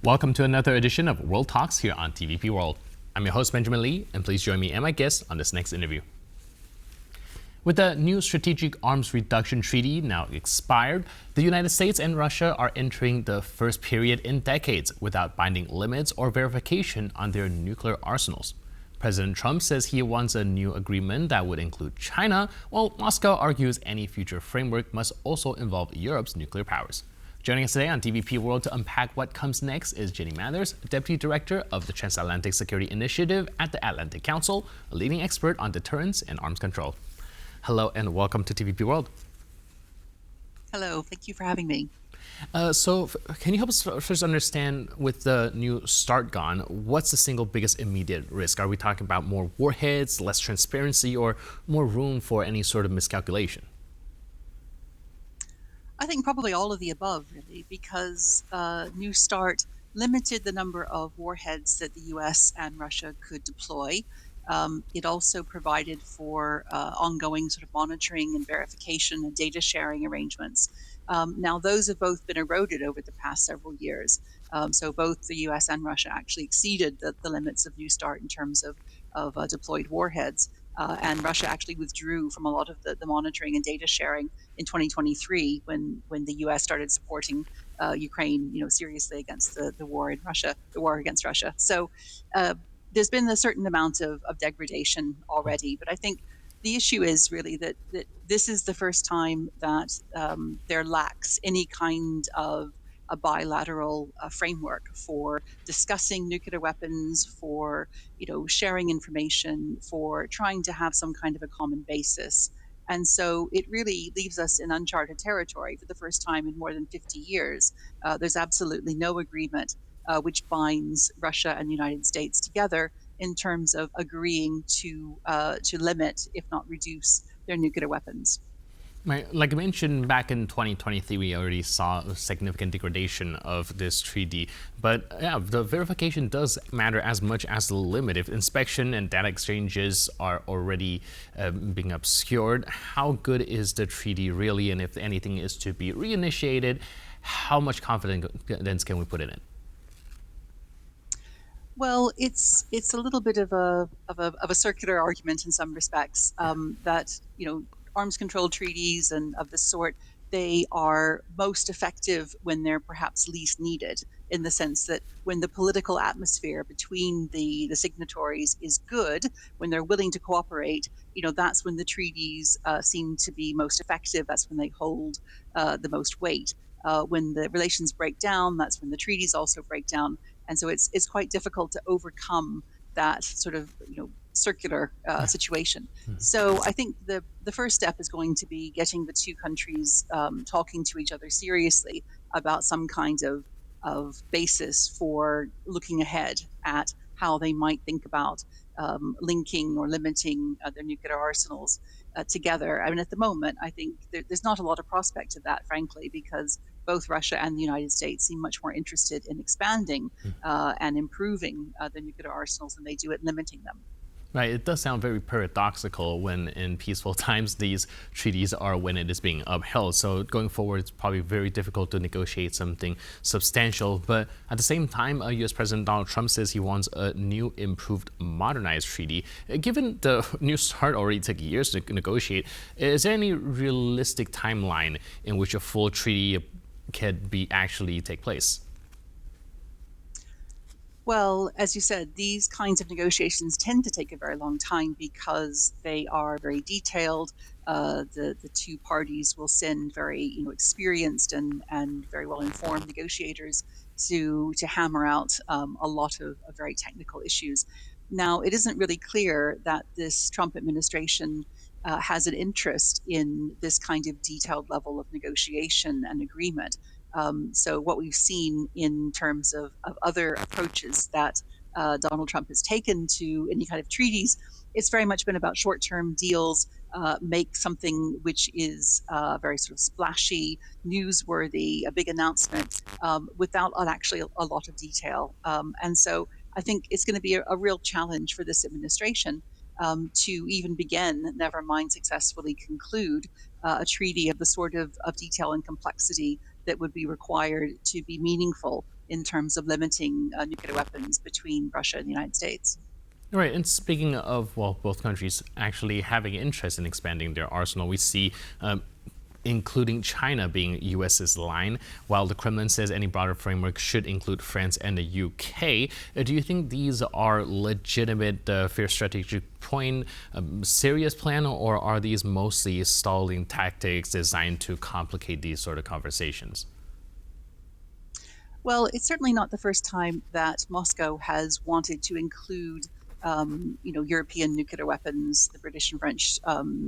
Welcome to another edition of World Talks here on TVP World. I'm your host, Benjamin Lee, and please join me and my guests on this next interview. With the new Strategic Arms Reduction Treaty now expired, the United States and Russia are entering the first period in decades without binding limits or verification on their nuclear arsenals. President Trump says he wants a new agreement that would include China, while Moscow argues any future framework must also involve Europe's nuclear powers. Joining us today on TVP World to unpack what comes next is Jenny Mathers, Deputy Director of the Transatlantic Security Initiative at the Atlantic Council, a leading expert on deterrence and arms control. Hello and welcome to TVP World. Hello, thank you for having me. Can you help us first understand, with the new START gone, what's the single biggest immediate risk? Are we talking about more warheads, less transparency, or more room for any sort of miscalculation? I think probably all of the above, really, because New START limited the number of warheads that the US and Russia could deploy. It also provided for ongoing sort of monitoring and verification and data sharing arrangements. Now, those have both been eroded over the past several years. So both the US and Russia actually exceeded the limits of New START in terms of deployed warheads. And Russia actually withdrew from a lot of the monitoring and data sharing in 2023 when the U.S. started supporting Ukraine, seriously against the war in Russia, the war against Russia. So there's been a certain amount of degradation already, but I think the issue is really that this is the first time that there lacks any kind of a bilateral framework for discussing nuclear weapons, for sharing information, for trying to have some kind of a common basis. And so it really leaves us in uncharted territory for the first time in more than 50 years. There's absolutely no agreement which binds Russia and the United States together in terms of agreeing to limit, if not reduce, their nuclear weapons. Right. Like I mentioned, back in 2023, we already saw a significant degradation of this treaty. But yeah, the verification does matter as much as the limit. If inspection and data exchanges are already being obscured, how good is the treaty really? And if anything is to be reinitiated, how much confidence can we put in it? Well, it's a little bit of a circular argument in some respects, that arms control treaties and of this sort, they are most effective when they're perhaps least needed, in the sense that when the political atmosphere between the signatories is good, when they're willing to cooperate, that's when the treaties seem to be most effective. That's when they hold the most weight. When the relations break down, that's when the treaties also break down. And so it's quite difficult to overcome that sort of circular situation. So I think the first step is going to be getting the two countries talking to each other seriously about some kind of basis for looking ahead at how they might think about linking or limiting their nuclear arsenals together. I mean, at the moment, I think there's not a lot of prospect of that, frankly, because both Russia and the United States seem much more interested in expanding and improving their nuclear arsenals than they do at limiting them. Right, it does sound very paradoxical when in peaceful times these treaties are when it is being upheld. So going forward, it's probably very difficult to negotiate something substantial. But at the same time, U.S. President Donald Trump says he wants a new, improved, modernized treaty. Given the New START already took years to negotiate, is there any realistic timeline in which a full treaty can actually take place? Well, as you said, these kinds of negotiations tend to take a very long time because they are very detailed. The two parties will send very experienced and very well informed negotiators to hammer out a lot of very technical issues. Now, it isn't really clear that this Trump administration has an interest in this kind of detailed level of negotiation and agreement. So what we've seen in terms of other approaches that Donald Trump has taken to any kind of treaties, it's very much been about short-term deals, make something which is very sort of splashy, newsworthy, a big announcement, without actually a lot of detail. And so I think it's going to be a real challenge for this administration to even begin, never mind successfully conclude, a treaty of the sort of detail and complexity that would be required to be meaningful in terms of limiting nuclear weapons between Russia and the United States. Right, and speaking of, well, both countries actually having interest in expanding their arsenal, we see including China being US's line, while the Kremlin says any broader framework should include France and the UK. Do you think these are legitimate, fair strategic point, serious plan, or are these mostly stalling tactics designed to complicate these sort of conversations? Well, it's certainly not the first time that Moscow has wanted to include, European nuclear weapons, the British and French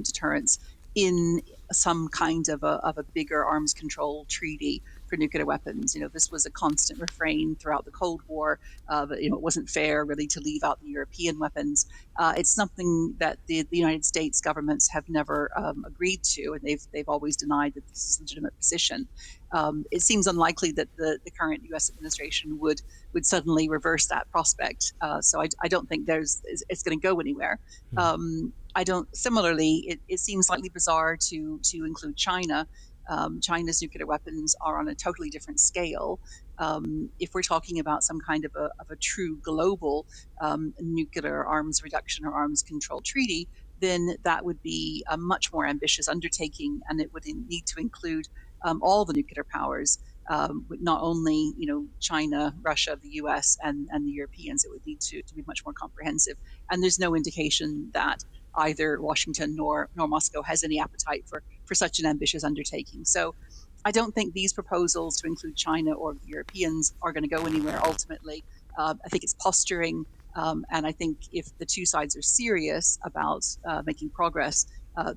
deterrence, in some kind of a bigger arms control treaty for nuclear weapons. This was a constant refrain throughout the Cold War. But it wasn't fair really to leave out the European weapons. It's something that the United States governments have never agreed to, and they've always denied that this is a legitimate position. It seems unlikely that the current U.S. administration would suddenly reverse that prospect. So I don't think it's going to go anywhere. I don't. Similarly, it seems slightly bizarre to include China. China's nuclear weapons are on a totally different scale. If we're talking about some kind of a true global nuclear arms reduction or arms control treaty, then that would be a much more ambitious undertaking, and it would need to include all the nuclear powers, not only China, Russia, the U.S., and the Europeans. It would need to be much more comprehensive, and there's no indication that either Washington nor Moscow has any appetite for such an ambitious undertaking. So I don't think these proposals to include China or the Europeans are going to go anywhere ultimately. I think it's posturing. And I think if the two sides are serious about making progress,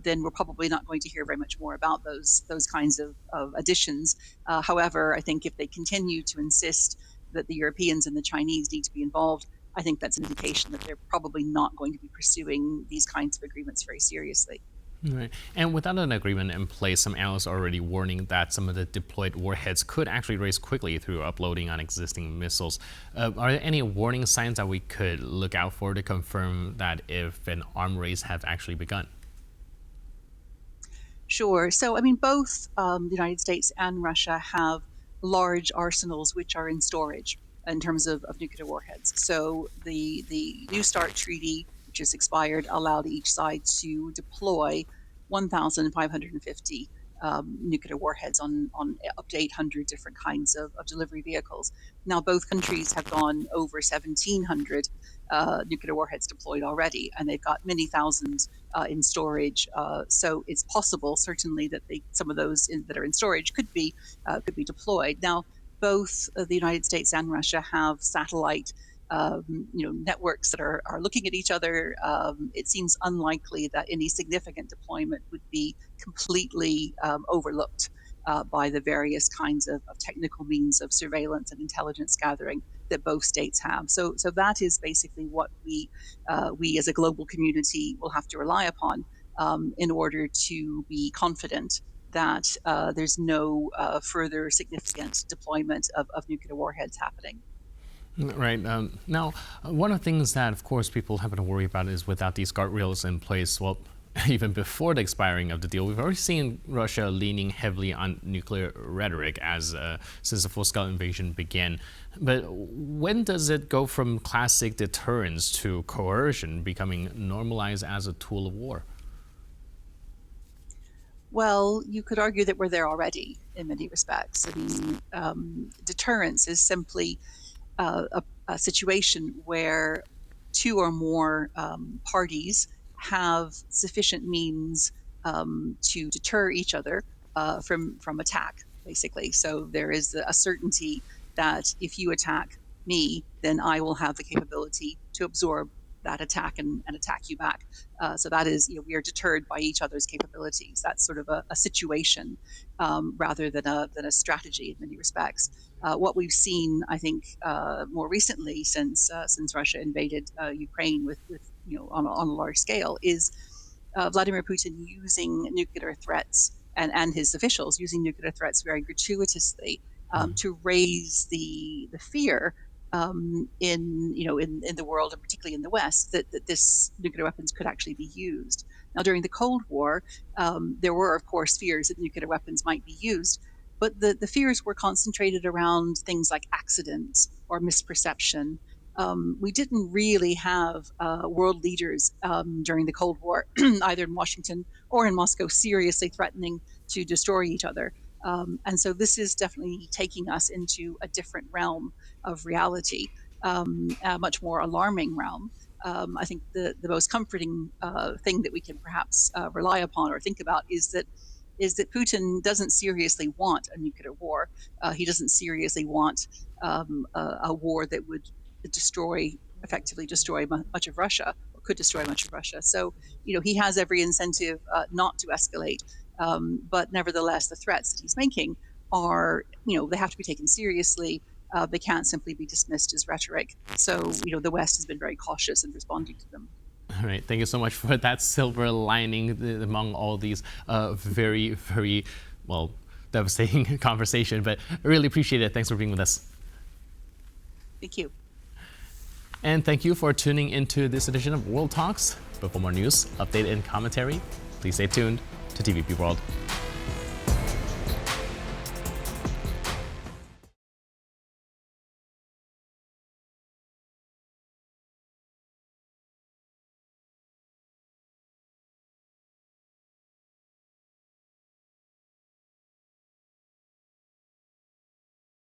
then we're probably not going to hear very much more about those kinds of additions. However, I think if they continue to insist that the Europeans and the Chinese need to be involved, I think that's an indication that they're probably not going to be pursuing these kinds of agreements very seriously. Right. And without an agreement in place, some analysts are already warning that some of the deployed warheads could actually raise quickly through uploading on existing missiles. Are there any warning signs that we could look out for to confirm that if an arm race have actually begun? Sure. So, I mean, both the United States and Russia have large arsenals which are in storage in terms of nuclear warheads. So, the New START treaty, which has expired, allowed each side to deploy 1,550 nuclear warheads on up to 800 different kinds of delivery vehicles. Now, both countries have gone over 1,700 nuclear warheads deployed already, and they've got many thousands in storage. So it's possible, certainly, that some of those that are in storage could be deployed. Now, both the United States and Russia have satellite networks that are looking at each other. It seems unlikely that any significant deployment would be completely overlooked by the various kinds of technical means of surveillance and intelligence gathering that both states have. So that is basically what we as a global community will have to rely upon in order to be confident that there's no further significant deployment of nuclear warheads happening. Right. Now, one of the things that, of course, people happen to worry about is without these guardrails in place, well, even before the expiring of the deal, we've already seen Russia leaning heavily on nuclear rhetoric since the full-scale invasion began. But when does it go from classic deterrence to coercion, becoming normalized as a tool of war? Well, you could argue that we're there already in many respects. I mean, deterrence is simply a situation where two or more parties have sufficient means to deter each other from attack, basically. So there is a certainty that if you attack me, then I will have the capability to absorb that attack and attack you back. So that is, we are deterred by each other's capabilities. That's sort of a situation rather than a strategy in many respects. What we've seen, I think, more recently since Russia invaded Ukraine with on a large scale is Vladimir Putin using nuclear threats and his officials using nuclear threats very gratuitously to raise the fear in the world, and particularly in the West, that this nuclear weapons could actually be used. Now, during the Cold War, there were, of course, fears that nuclear weapons might be used, But the fears were concentrated around things like accidents or misperception. We didn't really have world leaders during the Cold War, either in Washington or in Moscow, seriously threatening to destroy each other. And so this is definitely taking us into a different realm of reality, a much more alarming realm. I think the most comforting thing that we can perhaps rely upon or think about is that Putin doesn't seriously want a nuclear war. He doesn't seriously want a war that would effectively destroy much of Russia, or could destroy much of Russia. So, he has every incentive not to escalate. But nevertheless, the threats that he's making are, they have to be taken seriously. They can't simply be dismissed as rhetoric. So, the West has been very cautious in responding to them. All right, thank you so much for that silver lining among all these very, very, well, devastating conversation. But I really appreciate it. Thanks for being with us. Thank you. And thank you for tuning into this edition of World Talks. But for more news, update, and commentary, please stay tuned to TVP World.